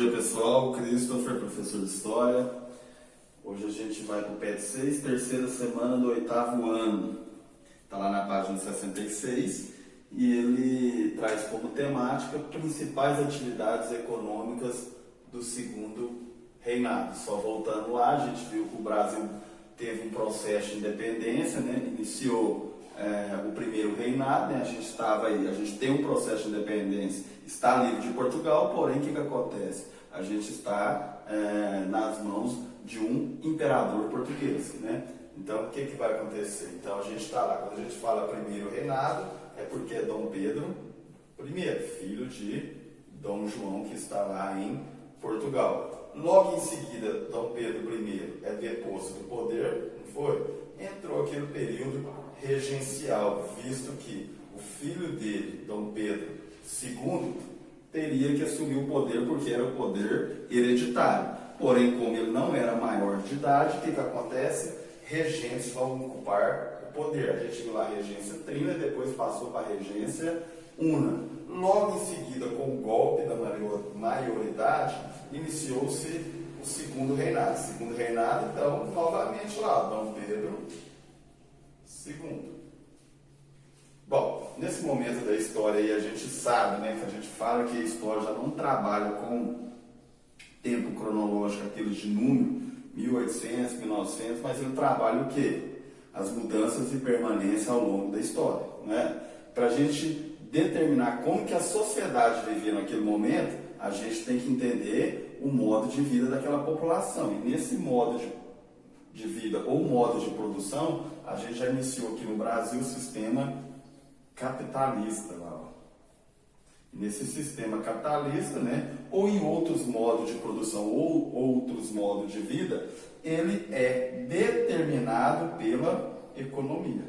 dia, pessoal. Christopher, professor de História. Hoje a gente vai para o PET 6, terceira semana do 8º ano. Está lá na página 66 e ele traz como temática principais atividades econômicas do segundo reinado. Só voltando lá, a gente viu que o Brasil teve um processo de independência, né? Iniciou o primeiro reinado, né? A gente tem um processo de independência, está livre de Portugal, porém o que acontece? A gente está nas mãos de um imperador português, né? Então o que vai acontecer? Então a gente está lá, quando a gente fala primeiro reinado, é porque é Dom Pedro I, filho de Dom João, que está lá em Portugal. Logo em seguida, Dom Pedro I é deposto do poder, não foi? Entrou aquele período regencial, visto que o filho dele, Dom Pedro II, teria que assumir o poder porque era o poder hereditário. Porém, como ele não era maior de idade, o que acontece? Regentes vão ocupar o poder. A gente viu lá a regência trina, depois passou para a regência una. Logo em seguida, com o golpe da maioridade, iniciou-se o segundo reinado. Segundo reinado, então, novamente lá, Dom Pedro II. Bom, nesse momento da história aí, a gente sabe, né, que a gente fala que a história já não trabalha com tempo cronológico, aquilo de número, 1800, 1900, mas ele trabalha o quê? As mudanças e permanência ao longo da história, né? Para a gente determinar como que a sociedade vivia naquele momento, a gente tem que entender o modo de vida daquela população. E nesse modo de vida ou modo de produção, a gente já iniciou aqui no Brasil o sistema capitalista lá. Nesse sistema capitalista, né, ou em outros modos de produção ou outros modos de vida, ele é determinado pela economia.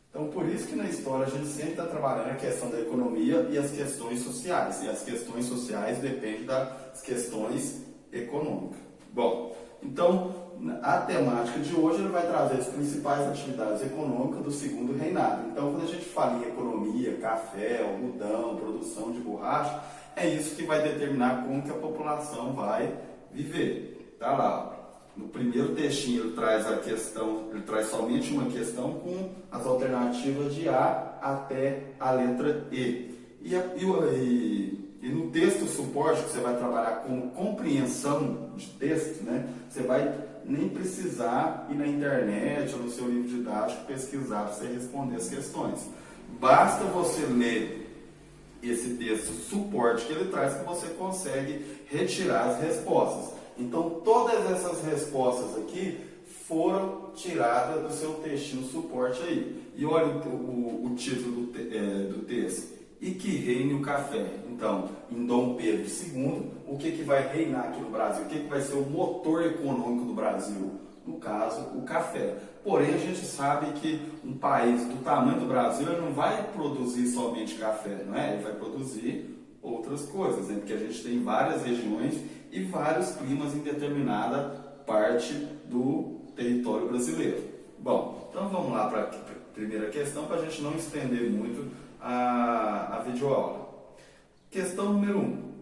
Então, por isso que na história a gente sempre está trabalhando a questão da economia e as questões sociais. E as questões sociais dependem das questões econômicas. Bom, então, a temática de hoje ele vai trazer as principais atividades econômicas do segundo reinado. Então, quando a gente fala em economia, café, algodão, produção de borracha, é isso que vai determinar como que a população vai viver. Tá lá. No primeiro textinho ele traz a questão, ele traz somente uma questão com as alternativas de A até a letra E. E no texto suporte, que você vai trabalhar com compreensão de texto, né, você vai nem precisar ir na internet ou no seu livro didático pesquisar para você responder as questões. Basta você ler esse texto suporte que ele traz que você consegue retirar as respostas. Então, todas essas respostas aqui foram tiradas do seu textinho suporte aí. E olha o título do texto. E que reine o café. Então, em Dom Pedro II, o que vai reinar aqui no Brasil? O que vai ser o motor econômico do Brasil? No caso, o café. Porém, a gente sabe que um país do tamanho do Brasil ele não vai produzir somente café, não é? Ele vai produzir outras coisas, né? Porque a gente tem várias regiões e vários climas em determinada parte do território brasileiro. Bom, então vamos lá para a primeira questão, para a gente não estender muito a videoaula. Questão número 1.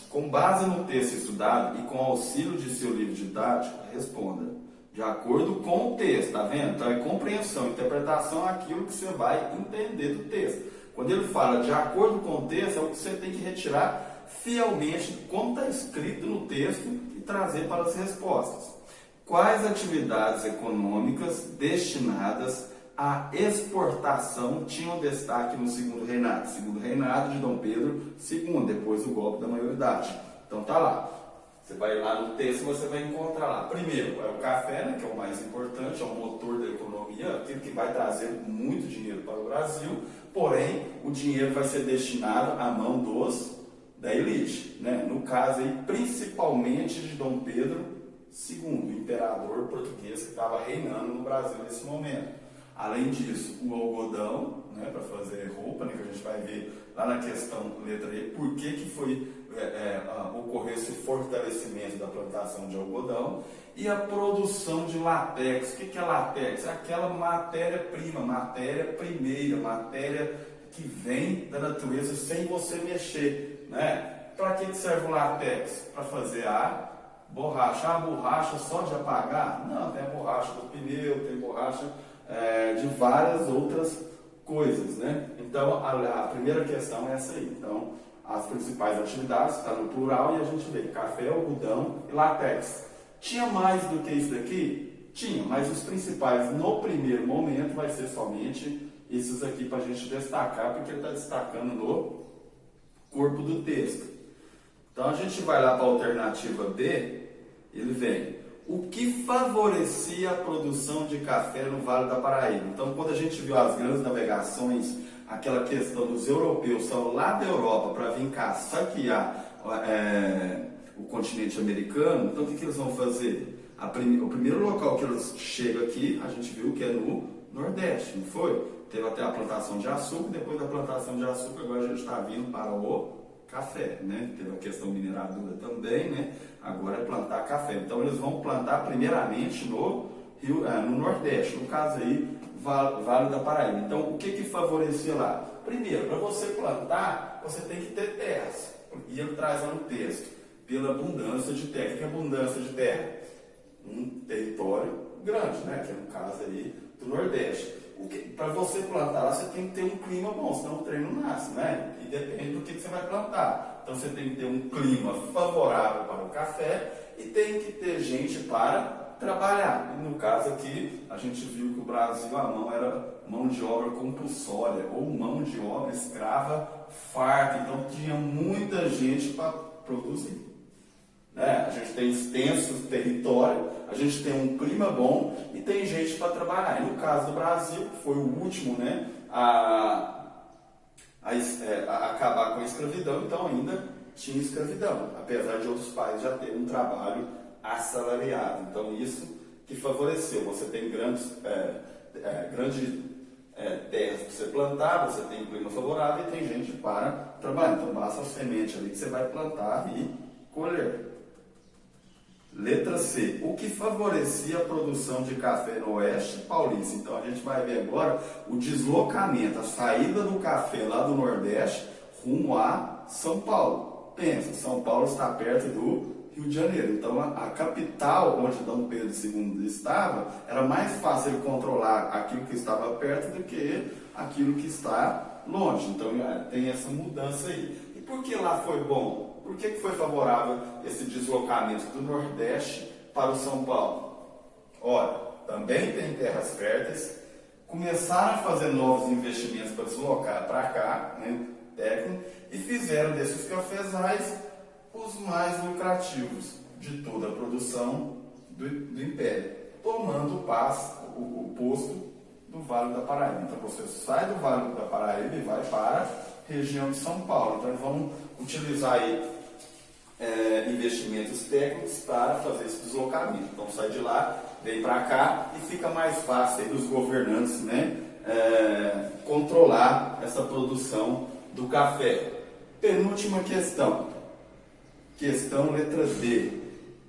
Com base no texto estudado e com auxílio de seu livro didático, responda. De acordo com o texto, tá vendo? Então é compreensão, interpretação aquilo que você vai entender do texto. Quando ele fala de acordo com o texto, é o que você tem que retirar fielmente como está escrito no texto e trazer para as respostas. Quais atividades econômicas destinadas à exportação tinham destaque no segundo reinado? Segundo reinado de Dom Pedro II, depois do golpe da maioridade. Então tá lá. Você vai lá no texto e você vai encontrar lá. Primeiro, é o café, né, que é o mais importante, é o motor da economia, aquilo que vai trazer muito dinheiro para o Brasil, porém, o dinheiro vai ser destinado à mão da elite, né? No caso aí, principalmente de Dom Pedro II, o imperador português que estava reinando no Brasil nesse momento. Além disso, o algodão, né, para fazer roupa, né, que a gente vai ver lá na questão letra E, por que ocorreu esse fortalecimento da plantação de algodão, e a produção de látex. O que é látex? É aquela matéria-prima, matéria primeira, matéria que vem da natureza sem você mexer, né? Para que serve o látex? Para fazer a borracha. A borracha só de apagar? Não, tem a borracha do pneu, tem borracha de várias outras coisas, né? Então, a primeira questão é essa aí. Então, as principais atividades, está no plural, e a gente vê café, algodão e látex. Tinha mais do que isso daqui? Tinha, mas os principais no primeiro momento vai ser somente esses aqui para a gente destacar, porque ele está destacando no corpo do texto. Então a gente vai lá para a alternativa B, ele vem: o que favorecia a produção de café no Vale da Paraíba? Então, quando a gente viu as grandes navegações, aquela questão dos europeus são lá da Europa para vir cá saquear o continente americano, então o que eles vão fazer? O primeiro local que eles chegam aqui, a gente viu que é no Nordeste, não foi? Teve até a plantação de açúcar, depois da plantação de açúcar, agora a gente está vindo para o café, né? Teve a questão mineradora também, né? Agora é plantar café. Então eles vão plantar primeiramente no Nordeste, no caso aí, Vale da Paraíba. Então o que favorecia lá? Primeiro, para você plantar, você tem que ter terras. E ele traz lá no texto, pela abundância de terra. O que é abundância de terra? Um território grande, né? Que é no caso aí do Nordeste. Para você plantar lá, você tem que ter um clima bom, senão o trem não nasce, né? E depende do que você vai plantar. Então você tem que ter um clima favorável para o café e tem que ter gente para trabalhar. E no caso aqui, a gente viu que o Brasil, a mão era mão de obra compulsória, ou mão de obra escrava farta. Então tinha muita gente para produzir. Né? A gente tem extenso território, a gente tem um clima bom e tem gente para trabalhar. E no caso do Brasil, que foi o último, né, a acabar com a escravidão, então ainda tinha escravidão, apesar de outros países já terem um trabalho assalariado. Então isso que favoreceu. Você tem grandes terras para você plantar, você tem um clima favorável e tem gente para trabalhar. Então basta a semente ali que você vai plantar e colher. Letra C. O que favorecia a produção de café no Oeste Paulista? Então a gente vai ver agora o deslocamento, a saída do café lá do Nordeste rumo a São Paulo. Pensa, São Paulo está perto do Rio de Janeiro. Então a capital onde Dom Pedro II estava, era mais fácil controlar aquilo que estava perto do que aquilo que está longe. Então tem essa mudança aí. E por que lá foi bom? Por que foi favorável esse deslocamento do Nordeste para o São Paulo? Ora, também tem terras férteis, começaram a fazer novos investimentos para deslocar para cá, né, técnico, e fizeram desses cafezais os mais lucrativos de toda a produção do Império, tomando o posto do Vale da Paraíba. Então você sai do Vale da Paraíba e vai para a região de São Paulo. Então vamos utilizar aí investimentos técnicos para fazer esse deslocamento. Então sai de lá, vem para cá e fica mais fácil aí dos governantes, né, controlar essa produção do café. Penúltima questão. Questão letra D.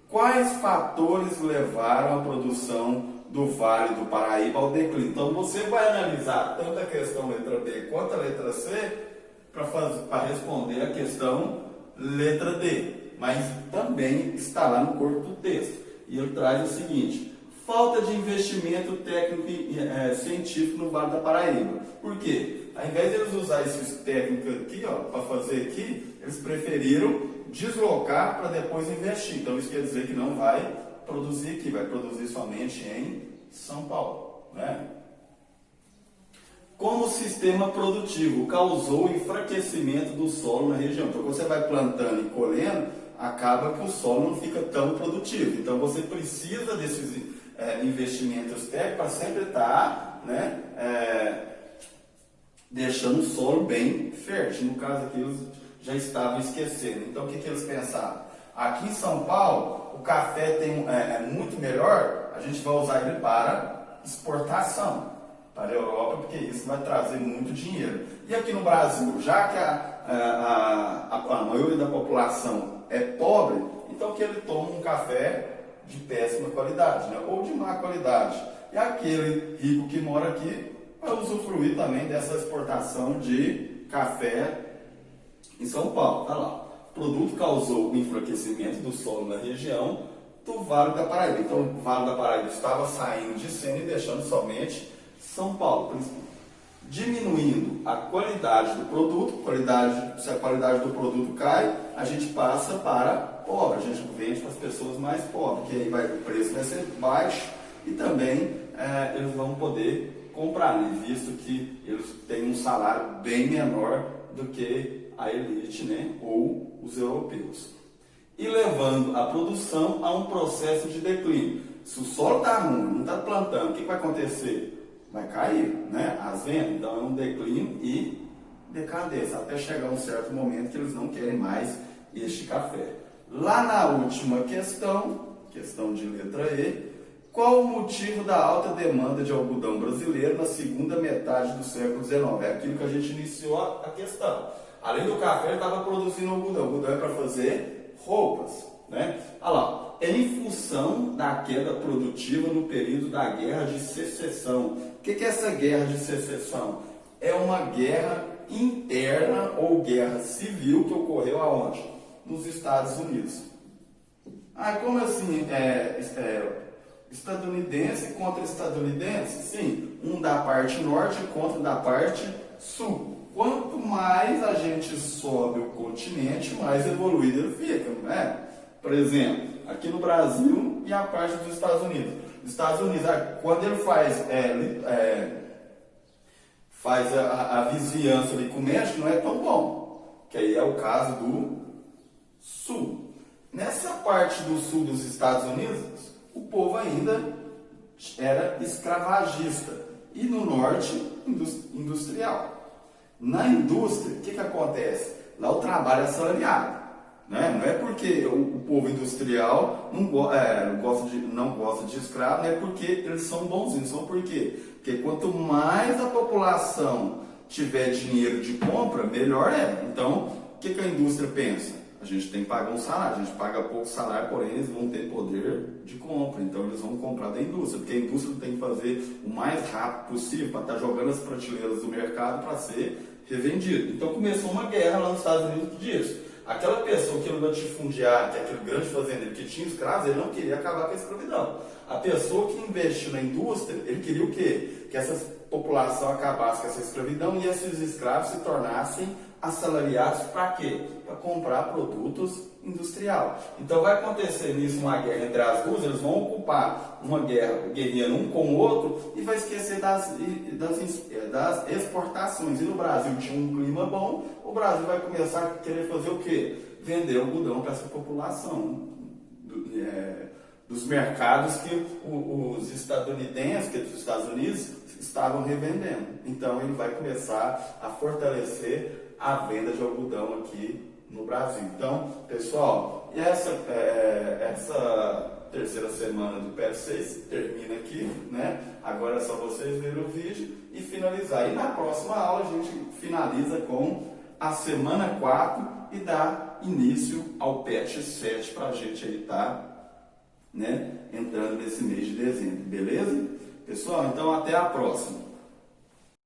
Quais fatores levaram a produção do Vale do Paraíba ao declínio? Então você vai analisar tanto a questão letra B quanto a letra C para responder a questão letra D. Mas também está lá no corpo do texto. E ele traz o seguinte: falta de investimento técnico e científico no Vale da Paraíba. Por quê? Ao invés de eles usar esses técnicos aqui, para fazer aqui, eles preferiram deslocar para depois investir. Então isso quer dizer que não vai produzir aqui, vai produzir somente em São Paulo, né? Como sistema produtivo causou o enfraquecimento do solo na região. Então você vai plantando e colhendo, acaba que o solo não fica tão produtivo. Então você precisa desses investimentos técnicos para sempre estar, né, deixando o solo bem fértil. No caso aqui eles já estavam esquecendo. Então o que eles pensaram? Aqui em São Paulo o café é muito melhor, a gente vai usar ele para exportação para a Europa, porque isso vai trazer muito dinheiro. E aqui no Brasil, já que a maioria da população é pobre, então que ele toma um café de péssima qualidade, né, ou de má qualidade. E aquele rico que mora aqui para usufruir também dessa exportação de café em São Paulo. Tá lá. O produto causou o enfraquecimento do solo na região do Vale da Paraíba. Então, o Vale da Paraíba estava saindo de cena e deixando somente São Paulo, diminuindo a qualidade do produto. Se a qualidade do produto cai, a gente passa para pobre, a gente vende para as pessoas mais pobres, que aí o preço vai ser baixo e também eles vão poder comprar, né? Visto que eles têm um salário bem menor do que a elite, né? Ou os europeus. E levando a produção a um processo de declínio. Se o solo está ruim, não está plantando, o que vai acontecer? Vai cair, né? As vendas, então é um declínio e decadência, até chegar um certo momento que eles não querem mais este café. Lá na última questão de letra E, qual o motivo da alta demanda de algodão brasileiro na segunda metade do século XIX? É aquilo que a gente iniciou a questão. Além do café, ele estava produzindo algodão. O algodão é para fazer roupas, né? Olha lá, em função da queda produtiva no período da Guerra de Secessão. O que é essa Guerra de Secessão? É uma guerra interna ou guerra civil que ocorreu aonde? Nos Estados Unidos. Ah, como assim? Estadunidense contra estadunidense? Sim, um da parte norte contra da parte sul. Quanto mais a gente sobe o continente, mais evoluído ele fica, não é? Por exemplo, aqui no Brasil e a parte dos Estados Unidos. Os Estados Unidos, quando ele faz a vizinhança ali com o México, não é tão bom, que aí é o caso do sul. Nessa parte do sul dos Estados Unidos, o povo ainda era escravagista e no norte industrial. Na indústria, o que acontece? Lá o trabalho é assalariado, né? Não é porque o povo industrial não gosta de escravo, não é porque eles são bonzinhos, são por quê? Porque quanto mais a população tiver dinheiro de compra, melhor é. Então, o que a indústria pensa? A gente tem que pagar um salário, a gente paga pouco salário, porém eles vão ter poder de compra, então eles vão comprar da indústria, porque a indústria tem que fazer o mais rápido possível para estar jogando as prateleiras do mercado para ser revendido. Então começou uma guerra lá nos Estados Unidos disso. Aquela pessoa que era o latifundiário, que é aquele grande fazendeiro que tinha escravos, ele não queria acabar com a escravidão. A pessoa que investiu na indústria, ele queria o quê? Que essa população acabasse com essa escravidão e esses escravos se tornassem assalariados para quê? Para comprar produtos industriais. Então vai acontecer nisso uma guerra entre as duas, eles vão ocupar uma guerrilhando um com o outro e vai esquecer das exportações. E no Brasil tinha um clima bom, o Brasil vai começar a querer fazer o quê? Vender algodão para essa população dos mercados que os estadunidenses, que os Estados Unidos estavam revendendo. Então ele vai começar a fortalecer a venda de algodão aqui no Brasil. Então, pessoal, e essa terceira semana do PET6 termina aqui, né? Agora é só vocês verem o vídeo e finalizar. E na próxima aula a gente finaliza com a semana 4 e dá início ao PET7 para a gente aí estar, né, entrando nesse mês de dezembro, beleza? Pessoal, então até a próxima.